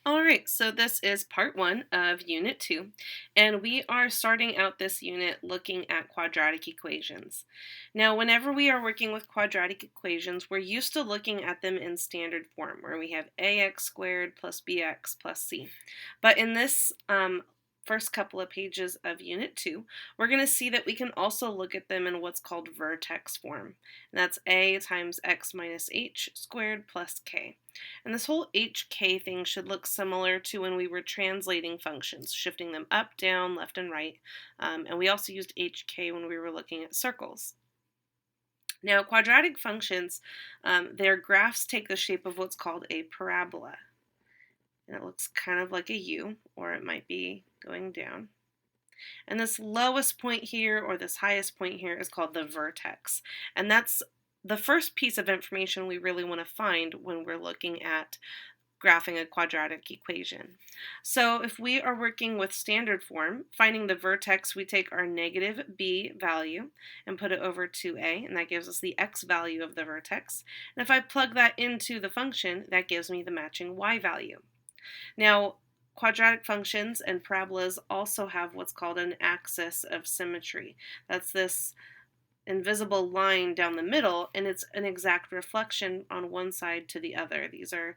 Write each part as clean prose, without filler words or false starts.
All right, so this is part one of Unit 2, and we are starting out this unit looking at quadratic equations. Now, whenever we are working with quadratic equations, we're used to looking at them in standard form, where we have ax squared plus bx plus c. But in this first couple of pages of Unit 2, we're going to see that we can also look at them in what's called vertex form. And that's a times x minus h squared plus k. And this whole HK thing should look similar to when we were translating functions, shifting them up, down, left, and right. And we also used HK when we were looking at circles. Now, quadratic functions, their graphs take the shape of what's called a parabola. And it looks kind of like a U, or it might be going down. And this lowest point here, or this highest point here, is called the vertex. And that's the first piece of information we really want to find when we're looking at graphing a quadratic equation. So if we are working with standard form, finding the vertex, we take our negative b value and put it over to a, and that gives us the x value of the vertex. And if I plug that into the function, that gives me the matching y value. Now, quadratic functions and parabolas also have what's called an axis of symmetry. That's this invisible line down the middle, and it's an exact reflection on one side to the other. These are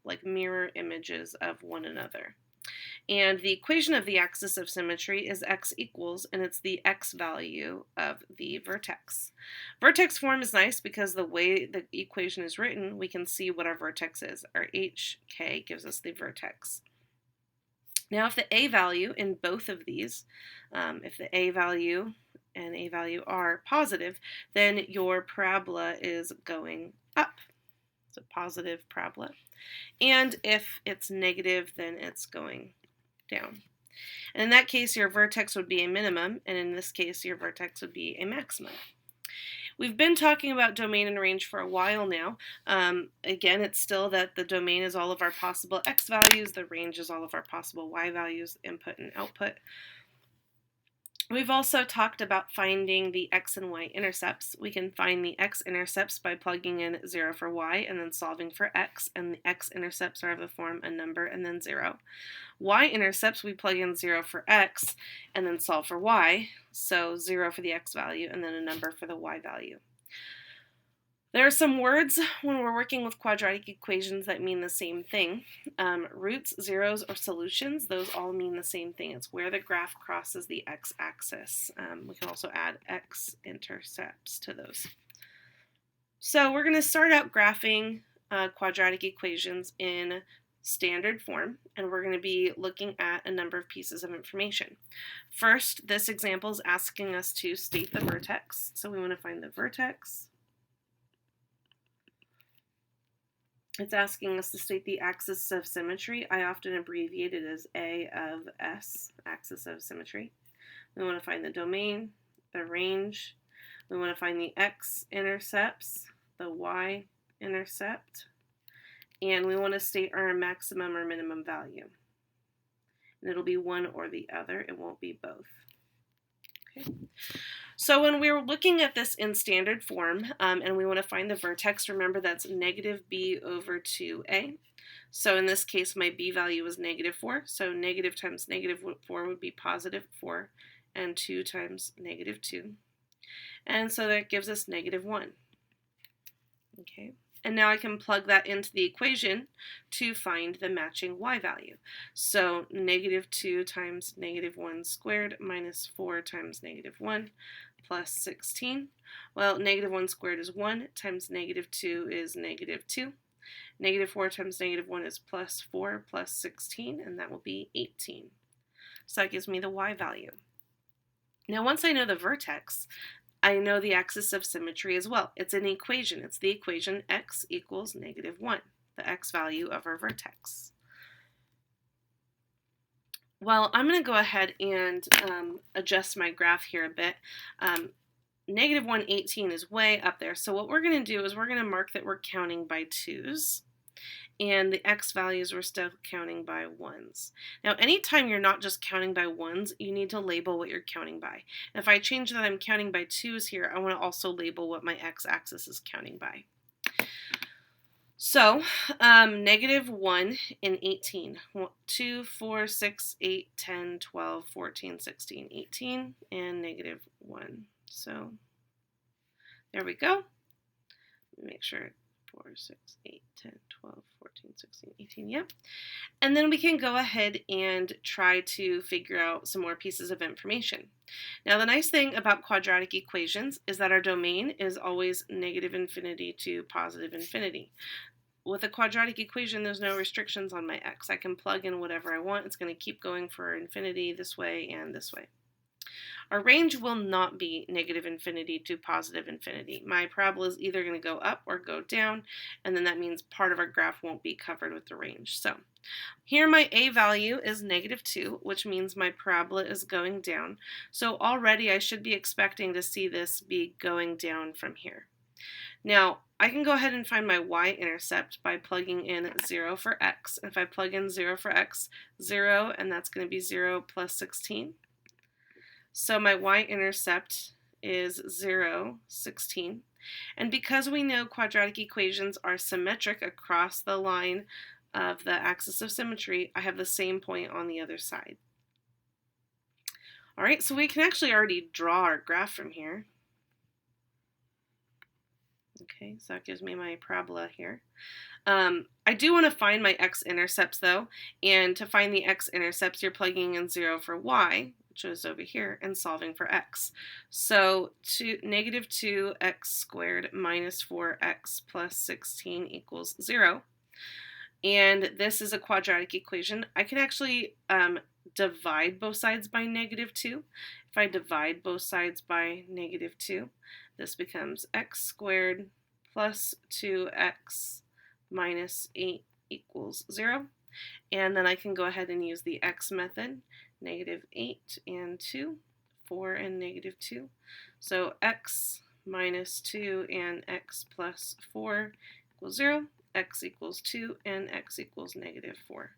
like mirror images of one another. And the equation of the axis of symmetry is x equals, and it's the x value of the vertex. Vertex form is nice because the way the equation is written, we can see what our vertex is. Our hk gives us the vertex. Now, if the a value in both of these, if the a value and a value are positive, then your parabola is going up. It's a positive parabola. And if it's negative, then it's going down. And in that case, your vertex would be a minimum, and in this case, your vertex would be a maximum. We've been talking about domain and range for a while now. Again, it's still that the domain is all of our possible x values, the range is all of our possible y values, input and output. We've also talked about finding the x and y intercepts. We can find the x-intercepts by plugging in 0 for y and then solving for x, and the x-intercepts are of the form a number and then 0. Y-intercepts, we plug in 0 for x and then solve for y, so 0 for the x value and then a number for the y value. There are some words when we're working with quadratic equations that mean the same thing. Roots, zeros, or solutions, those all mean the same thing. It's where the graph crosses the x-axis. We can also add x-intercepts to those. So we're going to start out graphing quadratic equations in standard form, and we're going to be looking at a number of pieces of information. First, this example is asking us to state the vertex. So we want to find the vertex. It's asking us to state the axis of symmetry. I often abbreviate it as A of S, axis of symmetry. We want to find the domain, the range. We want to find the x-intercepts, the y-intercept, and we want to state our maximum or minimum value. And it'll be one or the other. It won't be both. Okay. So when we're looking at this in standard form and we want to find the vertex, remember that's negative b over 2a. So in this case, my b value is negative 4. So negative times negative 4 would be positive 4, and 2 times negative 2. And so that gives us negative 1. Okay. And now I can plug that into the equation to find the matching y value. So negative 2 times negative 1 squared minus 4 times negative 1 plus 16. Well, negative 1 squared is 1 times negative 2 is negative 2. Negative 4 times negative 1 is plus 4 plus 16, and that will be 18. So that gives me the y value. Now, once I know the vertex, I know the axis of symmetry as well. It's an equation. It's the equation x equals negative 1, the x value of our vertex. Well, I'm going to go ahead and adjust my graph here a bit. Negative 118 is way up there. So what we're going to do is we're going to mark that we're counting by 2's. And the x values we're still counting by 1's. Now, anytime you're not just counting by 1's, you need to label what you're counting by. And if I change that I'm counting by 2's here, I want to also label what my x-axis is counting by. So, -1 and 18. 2, 4, 6, 8, 10, 12, 14, 16, 18, and -1. So, there we go. Make sure 4, 6, 8, 10, 12, 14, 16, 18. Yep. And then we can go ahead and try to figure out some more pieces of information. Now, the nice thing about quadratic equations is that our domain is always -infinity to +infinity. With a quadratic equation, there's no restrictions on my x. I can plug in whatever I want. It's going to keep going for infinity this way and this way. Our range will not be -infinity to +infinity. My parabola is either going to go up or go down, and then that means part of our graph won't be covered with the range. So here my a value is -2, which means my parabola is going down. So already I should be expecting to see this be going down from here. Now, I can go ahead and find my y-intercept by plugging in 0 for x. If I plug in 0 for x, 0, and that's going to be 0 plus 16. So my y-intercept is 0, 16. And because we know quadratic equations are symmetric across the line of the axis of symmetry, I have the same point on the other side. All right, so we can actually already draw our graph from here. Okay, so that gives me my parabola here. I do want to find my x-intercepts though, and to find the x-intercepts, you're plugging in 0 for y, which is over here, and solving for x. So -2x squared minus 4x plus 16 equals 0. And this is a quadratic equation. I can actually divide both sides by -2. If I divide both sides by -2, this becomes x squared plus 2x minus 8 equals 0. And then I can go ahead and use the x method, -8 and 2, 4 and -2. So x minus 2 and x plus 4 equals 0. X equals 2 and x equals -4.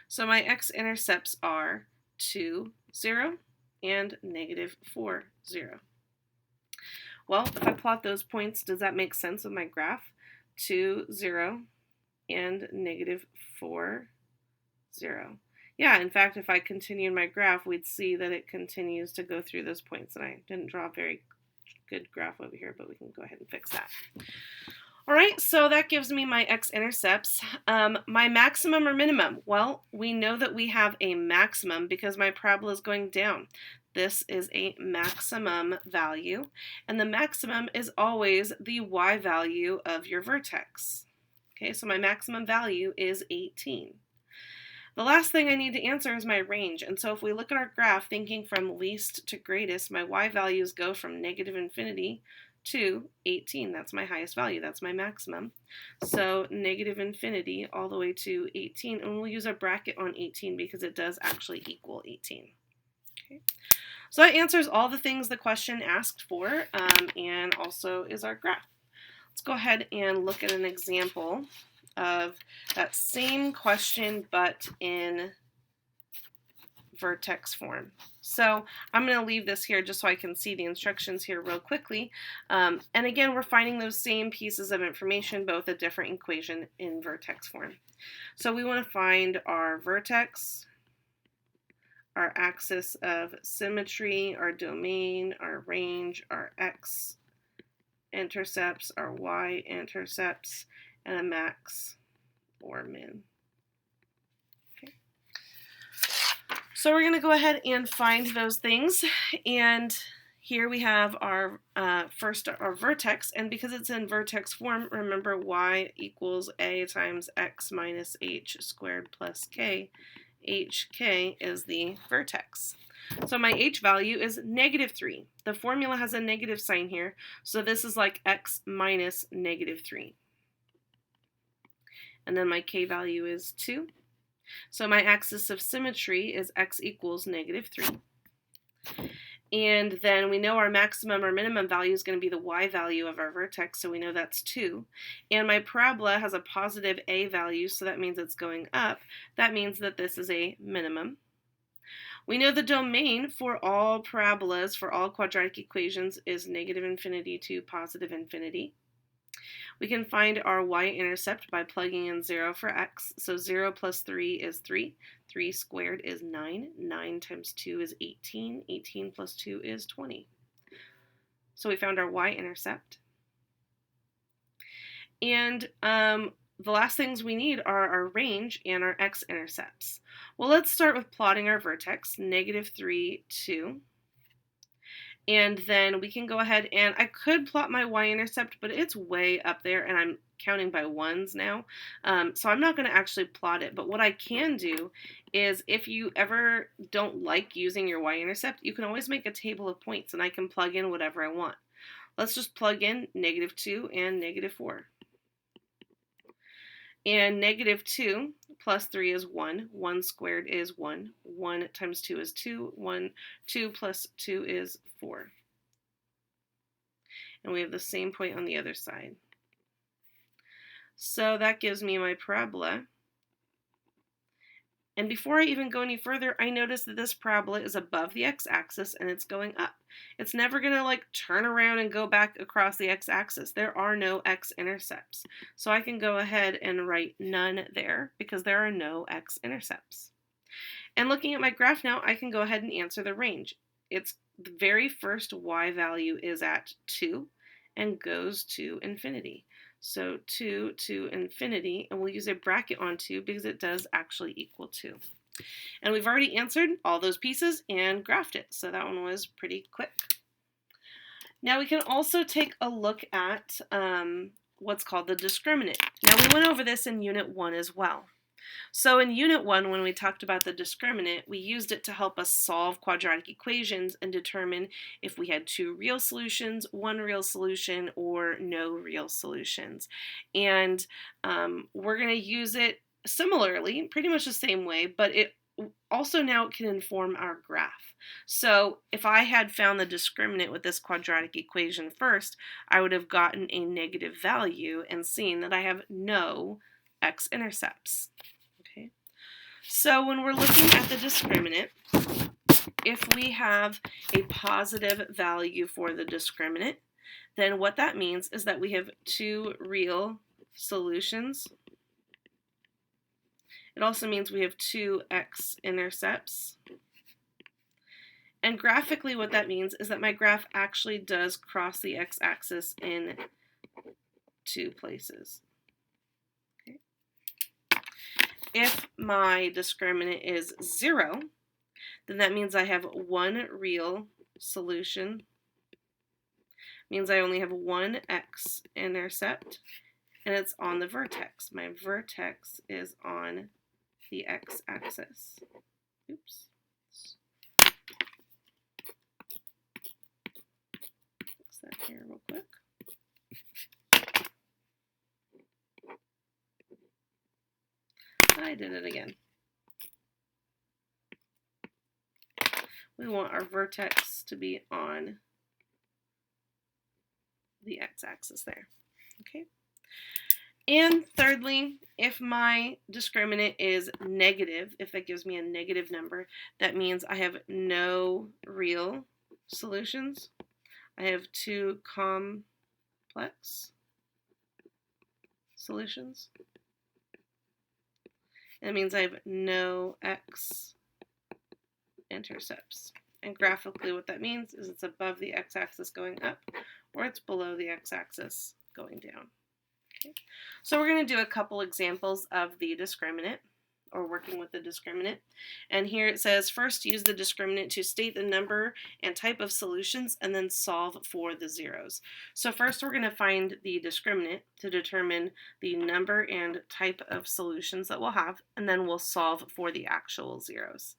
So my x-intercepts are 2, 0 and -4, 0. Well, if I plot those points, does that make sense with my graph? 2, 0 and -4, 0. Yeah, in fact, if I continue my graph, we'd see that it continues to go through those points. And I didn't draw a very good graph over here, but we can go ahead and fix that. All right, so that gives me my x-intercepts. My maximum or minimum? Well, we know that we have a maximum because my parabola is going down. This is a maximum value, and the maximum is always the y value of your vertex. Okay, so my maximum value is 18. The last thing I need to answer is my range, and so if we look at our graph thinking from least to greatest, my y values go from -infinity to 18. That's my highest value. That's my maximum. So -infinity all the way to 18, and we'll use a bracket on 18 because it does actually equal 18. Okay. So that answers all the things the question asked for, and also is our graph. Let's go ahead and look at an example of that same question but in vertex form. So I'm going to leave this here just so I can see the instructions here real quickly. And again, we're finding those same pieces of information, both a different equation in vertex form. So we want to find our vertex, our axis of symmetry, our domain, our range, our x-intercepts, our y-intercepts, and a max or min. So we're going to go ahead and find those things, and here we have our first our vertex, and because it's in vertex form, remember y equals a times x minus h squared plus k. hk is the vertex. So my h value is -3. The formula has a negative sign here, so this is like x minus -3. And then my k value is 2. So my axis of symmetry is x equals -3. And then we know our maximum or minimum value is going to be the y value of our vertex, so we know that's 2. And my parabola has a positive a value, so that means it's going up. That means that this is a minimum. We know the domain for all parabolas, for all quadratic equations, is -infinity to +infinity. We can find our y-intercept by plugging in 0 for x. So 0 plus 3 is 3. 3 squared is 9. 9 times 2 is 18. 18 plus 2 is 20. So we found our y-intercept. And the last things we need are our range and our x-intercepts. Well, let's start with plotting our vertex, -3, 2. And then we can go ahead and I could plot my y-intercept, but it's way up there and I'm counting by ones now. So I'm not going to actually plot it. But what I can do is if you ever don't like using your y-intercept, you can always make a table of points and I can plug in whatever I want. Let's just plug in -2 and -4. And -2 plus 3 is 1. 1 squared is 1. 1 times 2 is 2. 2 plus 2 is 4. And we have the same point on the other side. So that gives me my parabola. And before I even go any further, I notice that this parabola is above the x-axis and it's going up. It's never going to like turn around and go back across the x-axis. There are no x-intercepts. So I can go ahead and write none there because there are no x-intercepts. And looking at my graph now, I can go ahead and answer the range. It's the very first y value is at 2 and goes to infinity. So 2 to infinity, and we'll use a bracket on 2 because it does actually equal 2. And we've already answered all those pieces and graphed it, so that one was pretty quick. Now we can also take a look at what's called the discriminant. Now we went over this in Unit 1 as well. So in Unit 1, when we talked about the discriminant, we used it to help us solve quadratic equations and determine if we had 2 real solutions, 1 real solution, or no real solutions. And we're going to use it similarly, pretty much the same way, but it also now can inform our graph. So if I had found the discriminant with this quadratic equation first, I would have gotten a negative value and seen that I have no x-intercepts. So when we're looking at the discriminant, if we have a positive value for the discriminant, then what that means is that we have 2 real solutions. It also means we have 2 x-intercepts. And graphically what that means is that my graph actually does cross the x-axis in 2 places. If my discriminant is 0, then that means I have 1 real solution. Means I only have 1 x-intercept, and it's on the vertex. My vertex is on the x-axis. Oops. Fix that here real quick. I did it again. We want our vertex to be on the x-axis there. Okay. And thirdly, if my discriminant is negative, if it gives me a negative number, that means I have no real solutions. I have 2 complex solutions. That means I have no x-intercepts. And graphically what that means is it's above the x-axis going up, or it's below the x-axis going down. Okay. So we're going to do a couple examples of the discriminant, or working with the discriminant. And here it says, first use the discriminant to state the number and type of solutions, and then solve for the zeros. So first we're going to find the discriminant to determine the number and type of solutions that we'll have, and then we'll solve for the actual zeros.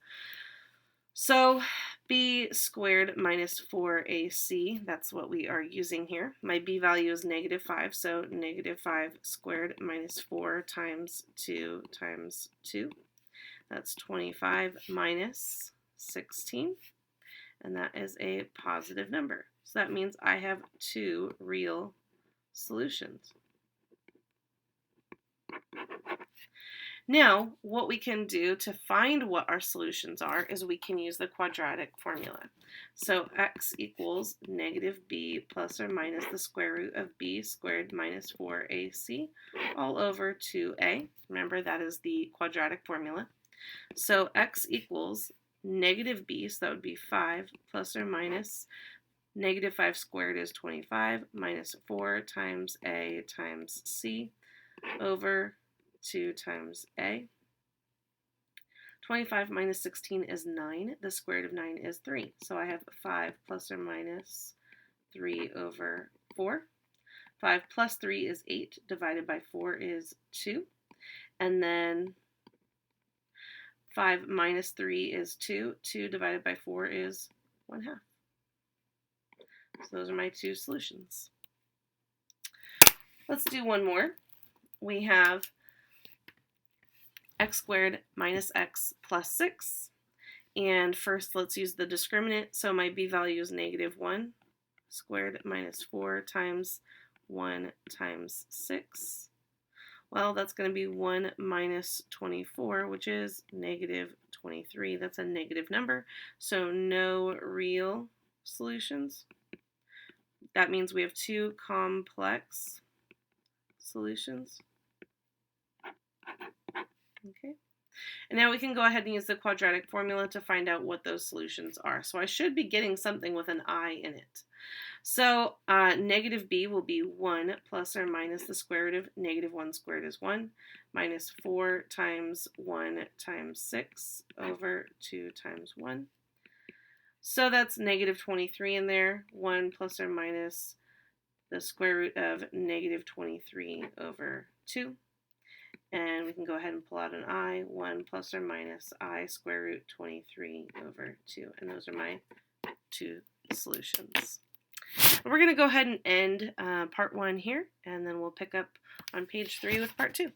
So b squared minus 4ac, that's what we are using here. My b value is -5, so -5 squared minus 4 times 2 times 2. That's 25 minus 16, and that is a positive number. So that means I have 2 real solutions. Now, what we can do to find what our solutions are is we can use the quadratic formula. So x equals negative b plus or minus the square root of b squared minus 4ac all over 2a. Remember, that is the quadratic formula. So x equals negative b, so that would be 5 plus or minus negative 5 squared is 25 minus 4 times a times c over 2 times a. 25 minus 16 is 9. The square root of 9 is 3. So I have 5 plus or minus 3 over 4. 5 plus 3 is 8. Divided by 4 is 2. And then 5 minus 3 is 2. 2 divided by 4 is 1/2. So those are my two solutions. Let's do one more. We have x squared minus x plus 6. And first, let's use the discriminant. So my b value is negative 1 squared minus 4 times 1 times 6. Well, that's going to be 1 minus 24, which is negative 23. That's a negative number, so no real solutions. That means we have two complex solutions. Okay. And now we can go ahead and use the quadratic formula to find out what those solutions are. So I should be getting something with an I in it. So negative b will be 1 plus or minus the square root of negative 1 squared is 1, minus 4 times 1 times 6 over 2 times 1. So that's negative 23 in there. 1 plus or minus the square root of negative 23 over 2. And we can go ahead and pull out an I. 1 plus or minus I square root 23 over 2. And those are my two solutions. We're going to go ahead and end part 1 here, and then we'll pick up on page 3 with part 2.